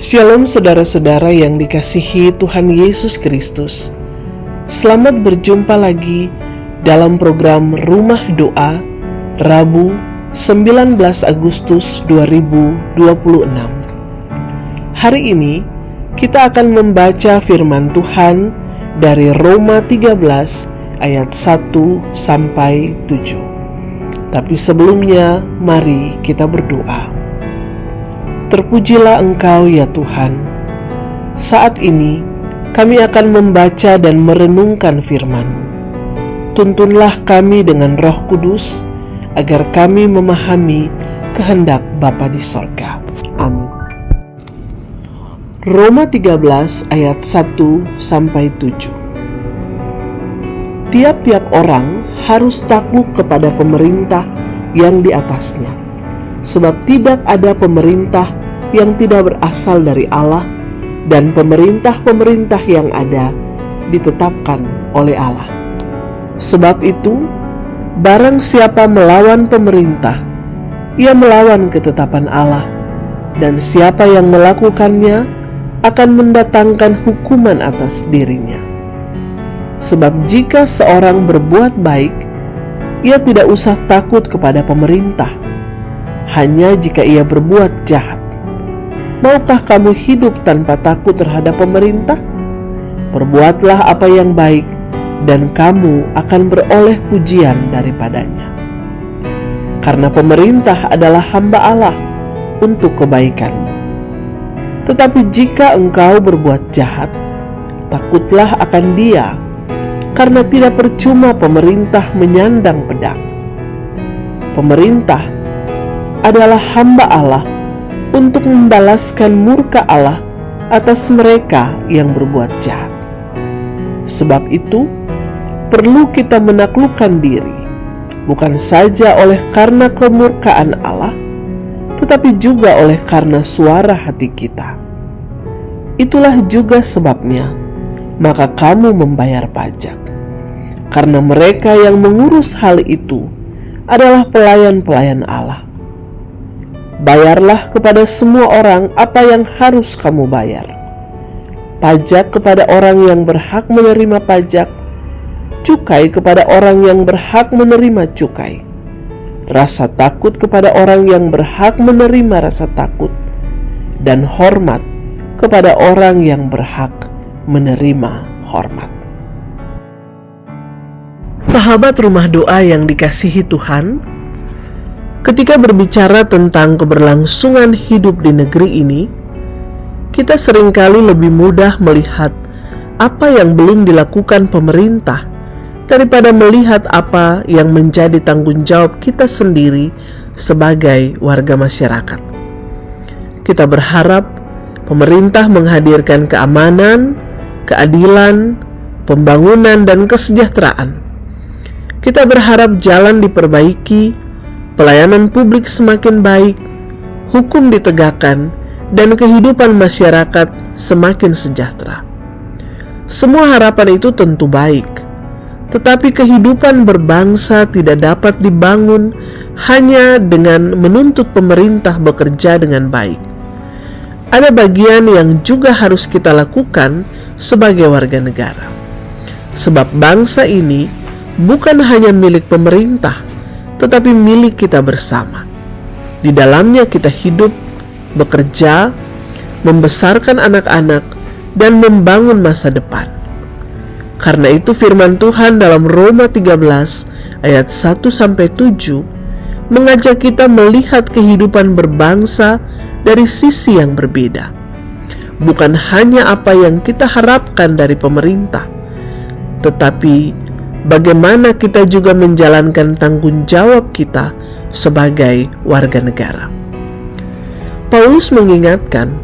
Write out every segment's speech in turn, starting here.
Shalom saudara-saudara yang dikasihi Tuhan Yesus Kristus. Selamat berjumpa lagi dalam program Rumah Doa Rabu 19 Agustus 2026. Hari ini kita akan membaca firman Tuhan dari Roma 13 ayat 1 sampai 7. Tapi sebelumnya mari kita berdoa. Terpujilah Engkau ya Tuhan. Saat ini kami akan membaca dan merenungkan firman-Mu. Tuntunlah kami dengan Roh Kudus agar kami memahami kehendak Bapa di sorga. Amin. Roma 13 ayat 1 sampai 7. Tiap-tiap orang harus takluk kepada pemerintah yang di atasnya, sebab tidak ada pemerintah yang tidak berasal dari Allah, dan pemerintah-pemerintah yang ada ditetapkan oleh Allah. Sebab itu, barang siapa melawan pemerintah, ia melawan ketetapan Allah, dan siapa yang melakukannya akan mendatangkan hukuman atas dirinya. Sebab jika seorang berbuat baik, ia tidak usah takut kepada pemerintah, hanya jika ia berbuat jahat. Maukah kamu hidup tanpa takut terhadap pemerintah? Perbuatlah apa yang baik, dan kamu akan beroleh pujian daripadanya. Karena pemerintah adalah hamba Allah untuk kebaikanmu. Tetapi jika engkau berbuat jahat, takutlah akan Dia, karena tidak percuma pemerintah menyandang pedang. Pemerintah adalah hamba Allah untuk membalaskan murka Allah atas mereka yang berbuat jahat. Sebab itu, perlu kita menaklukkan diri, bukan saja oleh karena kemurkaan Allah, tetapi juga oleh karena suara hati kita. Itulah juga sebabnya, maka kamu membayar pajak, karena mereka yang mengurus hal itu adalah pelayan-pelayan Allah. Bayarlah kepada semua orang apa yang harus kamu bayar. Pajak kepada orang yang berhak menerima pajak, cukai kepada orang yang berhak menerima cukai, rasa takut kepada orang yang berhak menerima rasa takut, dan hormat kepada orang yang berhak menerima hormat. Sahabat Rumah Doa yang dikasihi Tuhan, ketika berbicara tentang keberlangsungan hidup di negeri ini, kita seringkali lebih mudah melihat apa yang belum dilakukan pemerintah daripada melihat apa yang menjadi tanggung jawab kita sendiri sebagai warga masyarakat. Kita berharap pemerintah menghadirkan keamanan, keadilan, pembangunan, dan kesejahteraan. Kita berharap jalan diperbaiki, pelayanan publik semakin baik, hukum ditegakkan, dan kehidupan masyarakat semakin sejahtera. Semua harapan itu tentu baik, tetapi kehidupan berbangsa tidak dapat dibangun hanya dengan menuntut pemerintah bekerja dengan baik. Ada bagian yang juga harus kita lakukan sebagai warga negara. Sebab bangsa ini bukan hanya milik pemerintah, tetapi milik kita bersama. Di dalamnya kita hidup, bekerja, membesarkan anak-anak, dan membangun masa depan. Karena itu firman Tuhan dalam Roma 13 ayat 1-7 mengajak kita melihat kehidupan berbangsa dari sisi yang berbeda. Bukan hanya apa yang kita harapkan dari pemerintah, tetapi bagaimana kita juga menjalankan tanggung jawab kita sebagai warga negara. Paulus mengingatkan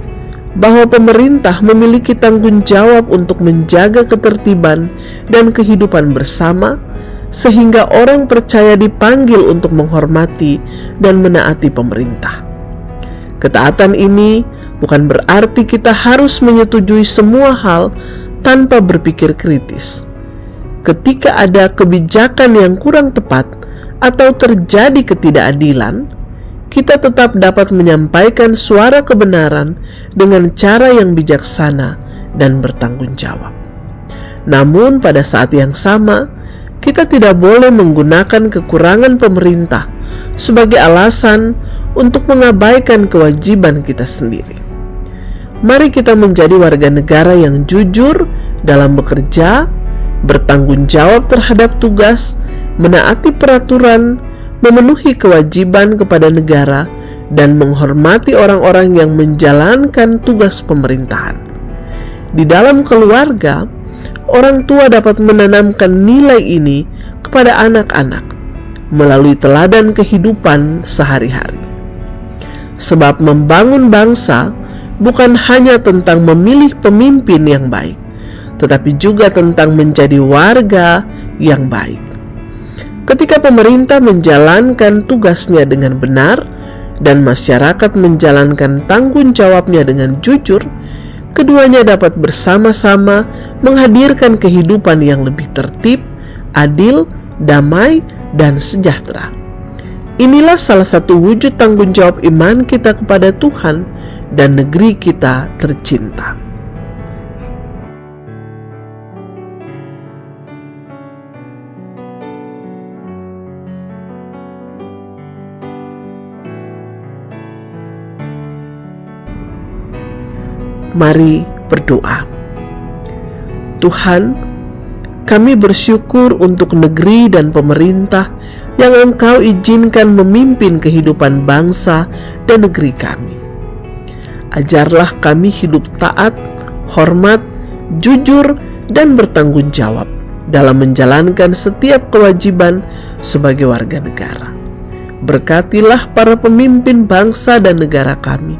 bahwa pemerintah memiliki tanggung jawab untuk menjaga ketertiban dan kehidupan bersama, sehingga orang percaya dipanggil untuk menghormati dan menaati pemerintah. Ketaatan ini bukan berarti kita harus menyetujui semua hal tanpa berpikir kritis. Ketika ada kebijakan yang kurang tepat atau terjadi ketidakadilan, kita tetap dapat menyampaikan suara kebenaran dengan cara yang bijaksana dan bertanggung jawab. Namun pada saat yang sama, kita tidak boleh menggunakan kekurangan pemerintah sebagai alasan untuk mengabaikan kewajiban kita sendiri. Mari kita menjadi warga negara yang jujur dalam bekerja, bertanggung jawab terhadap tugas, menaati peraturan, memenuhi kewajiban kepada negara, dan menghormati orang-orang yang menjalankan tugas pemerintahan. Di dalam keluarga, orang tua dapat menanamkan nilai ini kepada anak-anak melalui teladan kehidupan sehari-hari. Sebab membangun bangsa bukan hanya tentang memilih pemimpin yang baik, tetapi juga tentang menjadi warga yang baik. Ketika pemerintah menjalankan tugasnya dengan benar dan masyarakat menjalankan tanggung jawabnya dengan jujur, keduanya dapat bersama-sama menghadirkan kehidupan yang lebih tertib, adil, damai, dan sejahtera. Inilah salah satu wujud tanggung jawab iman kita kepada Tuhan dan negeri kita tercinta. Mari berdoa. Tuhan, kami bersyukur untuk negeri dan pemerintah yang Engkau izinkan memimpin kehidupan bangsa dan negeri kami. Ajarlah kami hidup taat, hormat, jujur, dan bertanggung jawab dalam menjalankan setiap kewajiban sebagai warga negara. Berkatilah para pemimpin bangsa dan negara kami,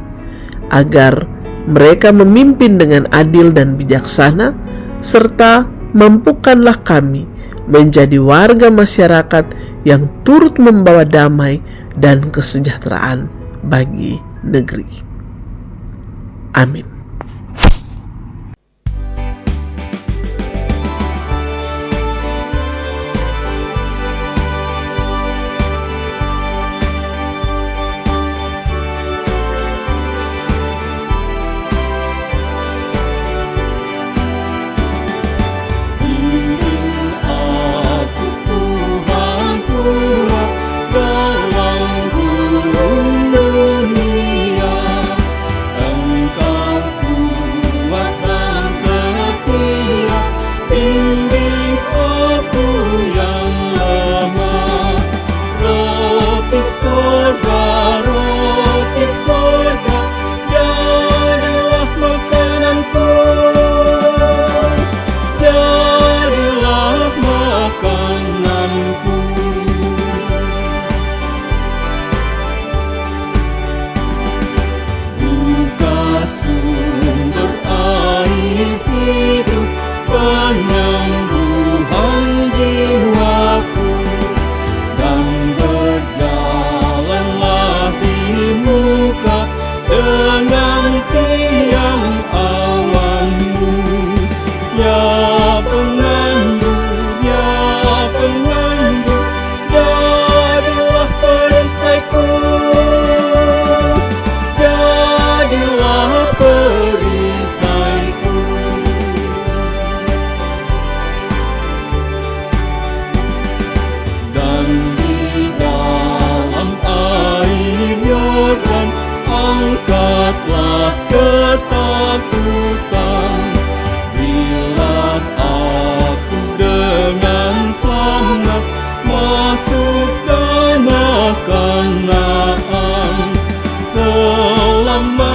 agar mereka memimpin dengan adil dan bijaksana, serta mampukanlah kami menjadi warga masyarakat yang turut membawa damai dan kesejahteraan bagi negeri. Amin. Kanaan selama